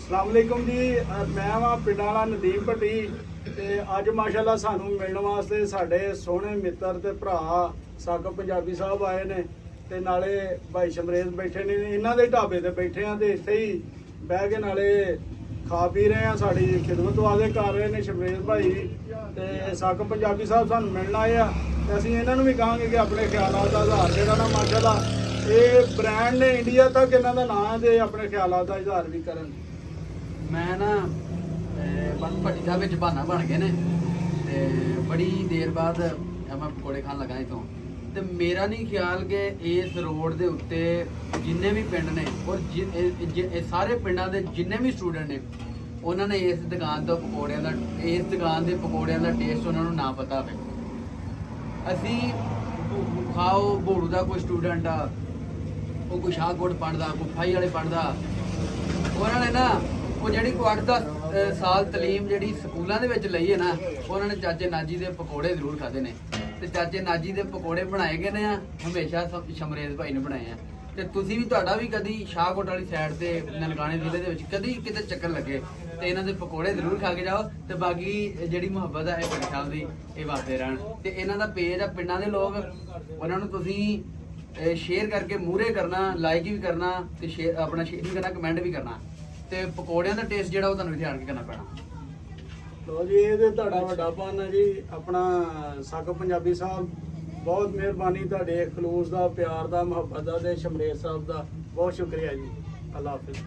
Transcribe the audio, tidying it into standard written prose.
अस्सलामुअलैकुम जी। मैं वा पिंड वाला नदीम भट्टी ते अज माशाअल्लाह सानू मिलने वास्ते साडे सोहणे मित्र ते भरा साकब पंजाबी साहब आए ने ते नाले भाई शमरेज बैठे ने। इन्हां दे ढाबे ते बैठे हैं ते इत्थे ही बह के नाले खा पी रहे हैं, साड़ी खिदमत वादे कर रहे ने शमरेज भाई ते साकब पंजाबी साहब सानू मिलण आए आ ते असीं इन्हां नूं भी कहांगे कि अपने ख्यालात दा इजहार जिहड़ा ना माशाअल्लाह ये ब्रांड ने इंडिया तक इन्हां दा नाम है ते अपने ख्यालात दा इजहार भी करन। मैं ना बस भट्टी साहब विच बहाना बन गए ने ते बड़ी देर बाद मैं पकौड़े खान लगा इतों ते मेरा नहीं ख्याल कि इस रोड दे उत्ते जिन्ने भी पिंड ने और सारे पिंडां दे जिन्ने भी स्टूडेंट ने उन्होंने इस दुकान तो पकौड़ियां दा इस दुकान दे पकौड़ियां दा टेस्ट उन्होंने ना पता होवे। असी खाओ भोड़ू दा कोई स्टूडेंट आ वो कोई शाहकोट पढ़दा कोई फाई वाले पढ़दा उन्होंने ना वो जी को 8-10 साल तलीम जी स्कूलों के ਲਈ है ना उन्होंने चाचे नाजी के पकौड़े जरूर खाते हैं तो चाचे नाजी के पकौड़े बनाए गए ने हमेशा शमरेज भाई ने बनाए हैं तो तुसी भी तुहाडा भी कभी शाहकोट वाली साइड से ननकाने जिले के कभी किते चक्कर लगे तो इन्हों के पकौड़े जरूर खा के जाओ तो बाकी जी मुहब्बत है भट्टी साहब की ये वादे रहन तो इन्हों का पेज है पिंडां दे लोग उन्होंने तुसी शेयर करके मूहरे करना लाइक भी करना तो शेयर अपना शेयर भी करना कमेंट भी करना ਤੇ ਪਕੌੜਿਆਂ ਦਾ ਟੇਸਟ ਜਿਹੜਾ ਉਹ ਤੁਹਾਨੂੰ ਧਿਆਨ ਕੇ ਕਰਨਾ ਪੈਣਾ। ਲੋ ਜੀ ਇਹ ਤੇ ਤੁਹਾਡਾ ਵੱਡਾ ਪਾਨ ਹੈ ਜੀ ਆਪਣਾ ਸਾਕਬ ਪੰਜਾਬੀ ਸਾਹਿਬ ਬਹੁਤ ਮਿਹਰਬਾਨੀ ਤੁਹਾਡੇ ਖਲੂਸ ਦਾ ਪਿਆਰ ਦਾ ਮੁਹੱਬਤ ਦਾ ਤੇ ਸ਼ਮਰੇਜ ਸਾਹਿਬ ਦਾ ਬਹੁਤ ਸ਼ੁਕਰੀਆ ਜੀ। ਅੱਲਾ ਹਾਫਿਜ਼।